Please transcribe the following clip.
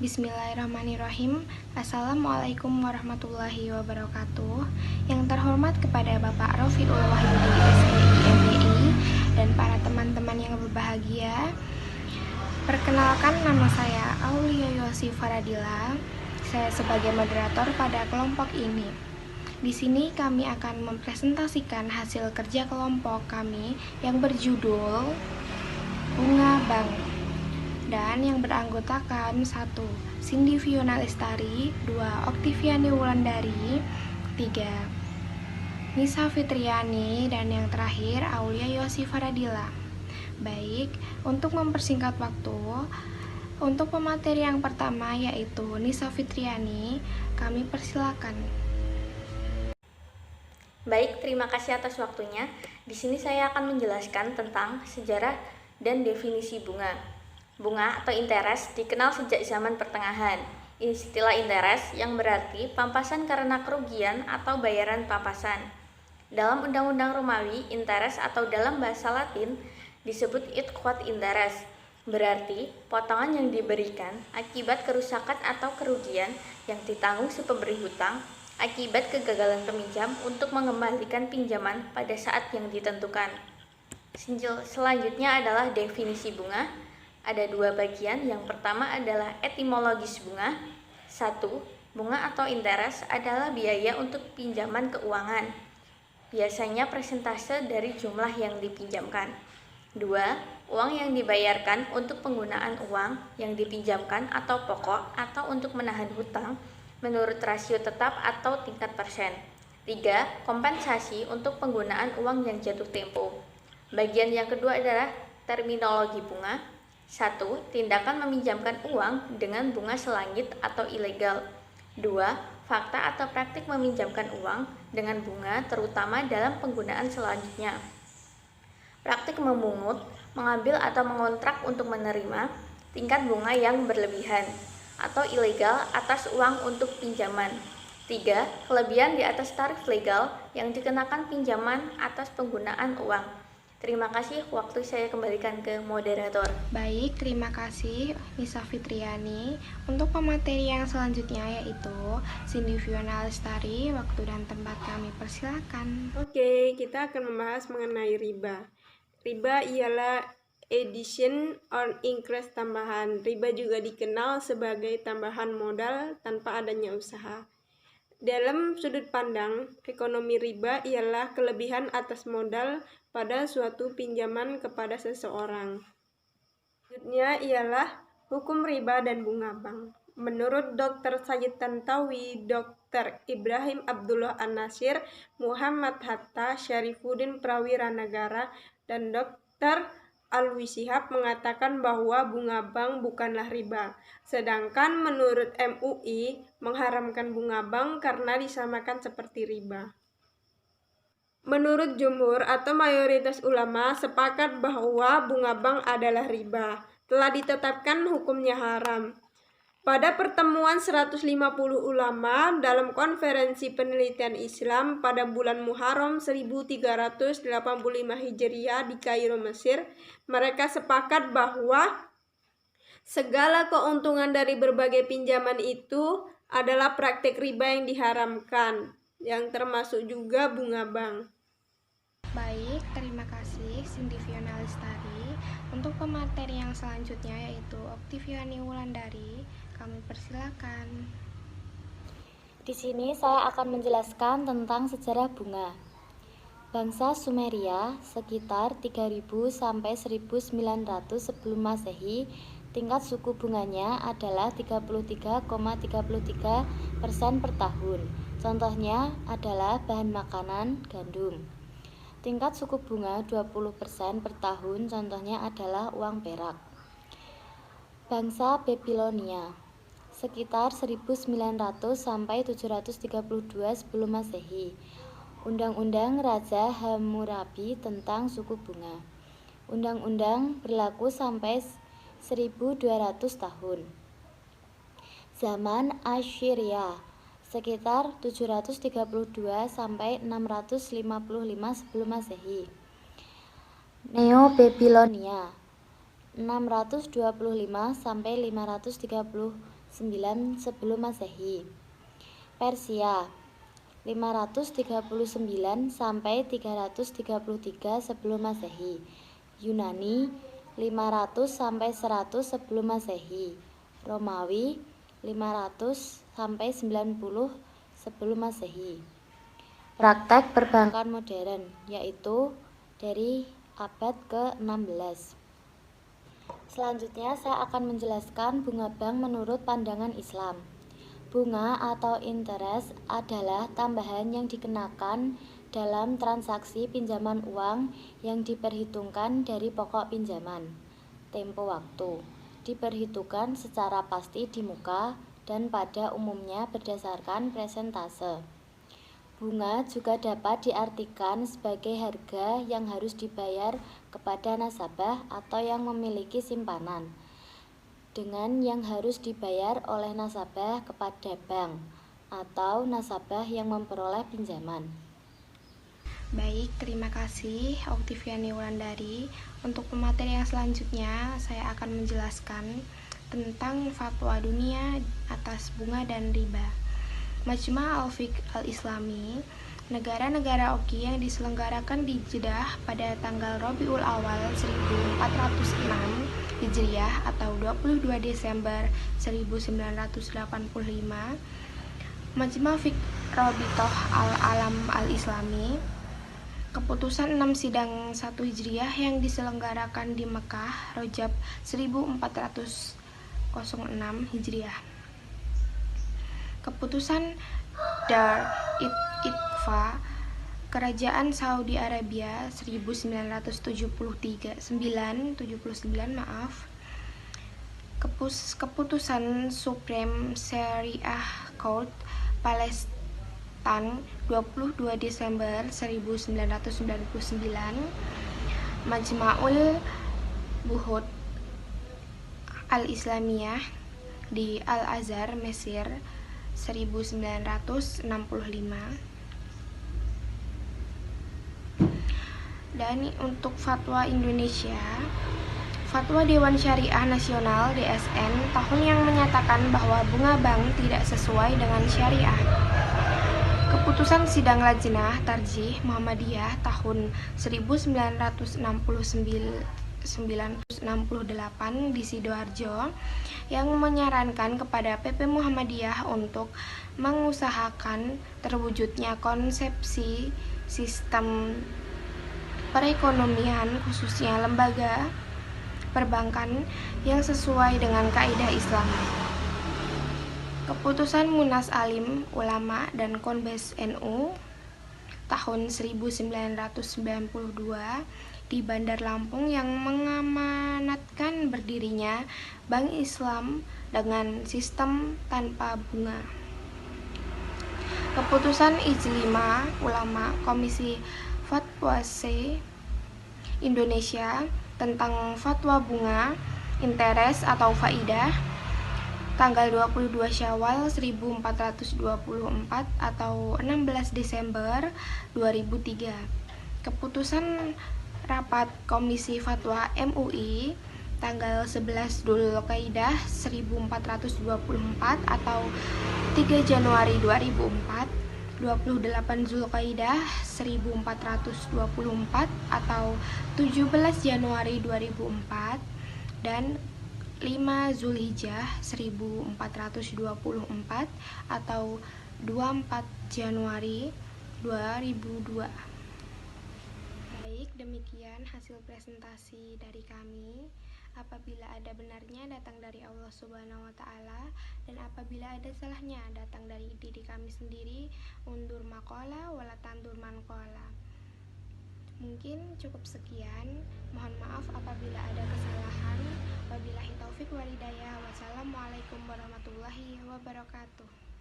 Bismillahirrahmanirrahim. Assalamualaikum warahmatullahi wabarakatuh. Yang terhormat kepada Bapak Rofiul Wahyudi SPI MBI dan para teman-teman yang berbahagia. Perkenalkan, nama saya Aulia Yosi Faradila. Saya sebagai moderator pada kelompok ini. Di sini kami akan mempresentasikan hasil kerja kelompok kami yang berjudul Bunga Bank, dan yang beranggotakan 1. Cindy Fiona Lestari, 2. Oktiviani Wulandari, 3. Nisa Fitriani, dan yang terakhir Aulia Yosi Faradila. Baik, untuk mempersingkat waktu, untuk pemateri yang pertama yaitu Nisa Fitriani, kami persilakan. Baik, terima kasih atas waktunya. Di sini saya akan menjelaskan tentang sejarah dan definisi bunga. Bunga atau interest dikenal sejak zaman pertengahan. Istilah interest yang berarti pampasan karena kerugian atau bayaran pampasan. Dalam Undang-Undang Romawi, interest atau dalam bahasa Latin disebut id quod interest, berarti potongan yang diberikan akibat kerusakan atau kerugian yang ditanggung si pemberi hutang akibat kegagalan peminjam untuk mengembalikan pinjaman pada saat yang ditentukan. Selanjutnya adalah definisi bunga. Ada 2 bagian. Yang pertama adalah etimologis bunga. 1. Bunga atau interest adalah biaya untuk pinjaman keuangan. Biasanya persentase dari jumlah yang dipinjamkan. 2. Uang yang dibayarkan untuk penggunaan uang yang dipinjamkan atau pokok atau untuk menahan hutang menurut rasio tetap atau tingkat persen. 3. Kompensasi untuk penggunaan uang yang jatuh tempo. Bagian yang kedua adalah terminologi bunga. 1. Tindakan meminjamkan uang dengan bunga selangit atau ilegal. 2. Fakta atau praktik meminjamkan uang dengan bunga terutama dalam penggunaan selanjutnya. Praktik memungut, mengambil atau mengontrak untuk menerima tingkat bunga yang berlebihan atau ilegal atas uang untuk pinjaman. 3. Kelebihan di atas tarif legal yang dikenakan pinjaman atas penggunaan uang. Terima kasih, waktu saya kembalikan ke moderator. Baik, terima kasih Nisa Fitriani. Untuk pemateri yang selanjutnya yaitu Cindy Fiona Lestari, waktu dan tempat kami persilakan. Oke, kita akan membahas mengenai riba. Riba ialah addition on interest tambahan. Riba juga dikenal sebagai tambahan modal tanpa adanya usaha. Dalam sudut pandang, ekonomi riba ialah kelebihan atas modal pada suatu pinjaman kepada seseorang. Selanjutnya ialah hukum riba dan bunga bank. Menurut Dr. Sayyid Tantawi, Dr. Ibrahim Abdullah An-Nasir, Muhammad Hatta, Syarifuddin Prawiranagara, dan Dr. Alwi Shihab mengatakan bahwa bunga bank bukanlah riba. Sedangkan menurut MUI mengharamkan bunga bank karena disamakan seperti riba. Menurut jumhur atau mayoritas ulama sepakat bahwa bunga bank adalah riba. Telah ditetapkan hukumnya haram. Pada pertemuan 150 ulama dalam konferensi penelitian Islam pada bulan Muharram 1385 Hijriah di Kairo, Mesir, mereka sepakat bahwa segala keuntungan dari berbagai pinjaman itu adalah praktik riba yang diharamkan, yang termasuk juga bunga bank. Baik, terima kasih Cindy Fiona Lestari. Untuk pemateri yang selanjutnya yaitu Oktiviani Wulandari, kami persilakan. Di sini saya akan menjelaskan tentang sejarah bunga. Bangsa Sumeria sekitar 3000 sampai 1900 sebelum Masehi, tingkat suku bunganya adalah 33,33% per tahun. Contohnya adalah bahan makanan gandum. Tingkat suku bunga 20% per tahun, contohnya adalah uang perak. Bangsa Babilonia sekitar 1900 sampai 732 sebelum Masehi. Undang-undang Raja Hammurabi tentang suku bunga. Undang-undang berlaku sampai 1200 tahun. Zaman Assyria sekitar 732 sampai 655 sebelum Masehi. Neo-Babilonia 625 sampai 531 sebelum Masehi. Persia 539 sampai 333 sebelum Masehi. Yunani 500 sampai 100 sebelum Masehi. Romawi 500 sampai 90 sebelum Masehi. Praktek perbankan modern, yaitu dari abad ke-16. Selanjutnya saya akan menjelaskan bunga bank menurut pandangan Islam. Bunga atau interest adalah tambahan yang dikenakan dalam transaksi pinjaman uang yang diperhitungkan dari pokok pinjaman. Tempo waktu diperhitungkan secara pasti di muka dan pada umumnya berdasarkan persentase. Bunga juga dapat diartikan sebagai harga yang harus dibayar kepada nasabah atau yang memiliki simpanan, dengan yang harus dibayar oleh nasabah kepada bank atau nasabah yang memperoleh pinjaman. Baik, terima kasih Oktiviani Wulandari. Untuk pemateri yang selanjutnya, saya akan menjelaskan tentang fatwa dunia atas bunga dan riba. Majma' al-Fiqh al-Islami, negara-negara Oki yang diselenggarakan di Jeddah pada tanggal Rabiul Awal 1406 Hijriah atau 22 Desember 1985. Majma' Fiqh Rabithah al-Alam al-Islami, keputusan 6 sidang 1 Hijriah yang diselenggarakan di Mekah Rajab 1406 Hijriah. Keputusan Dar Itfa Kerajaan Saudi Arabia 1979 Keputusan Supreme Syariah Court Palestine 22 Desember 1999. Majma'ul Buhut Al-Islamiyah di Al-Azhar, Mesir 1965. Dan untuk fatwa Indonesia, Fatwa Dewan Syariah Nasional DSN tahun yang menyatakan bahwa bunga bank tidak sesuai dengan syariah. Keputusan Sidang Lajnah Tarjih Muhammadiyah tahun 1968 di Sidoarjo yang menyarankan kepada PP Muhammadiyah untuk mengusahakan terwujudnya konsepsi sistem perekonomian khususnya lembaga perbankan yang sesuai dengan kaidah Islam. Keputusan Munas Alim Ulama dan Konbes NU tahun 1992 di Bandar Lampung yang mengamanatkan berdirinya Bank Islam dengan sistem tanpa bunga. Keputusan Ijtima Ulama Komisi Fatwa C Indonesia tentang fatwa bunga, interest atau faidah tanggal 22 Syawal 1424 atau 16 Desember 2003. Keputusan Rapat Komisi Fatwa MUI tanggal 11 Dzulqa'dah 1424 atau 3 Januari 2004, 28 Dzulqa'dah 1424 atau 17 Januari 2004, dan 5 Zulhijjah 1424 atau 24 Januari 2002. Baik, demikian hasil presentasi dari kami. Apabila ada benarnya datang dari Allah Subhanahu wa taala, dan apabila ada salahnya datang dari diri kami sendiri. Undur maqala wala tandur manqala. Mungkin cukup sekian. Mohon maaf apabila ada kesalahan. Wabillahi taufik walhidayah. Wassalamualaikum warahmatullahi wabarakatuh.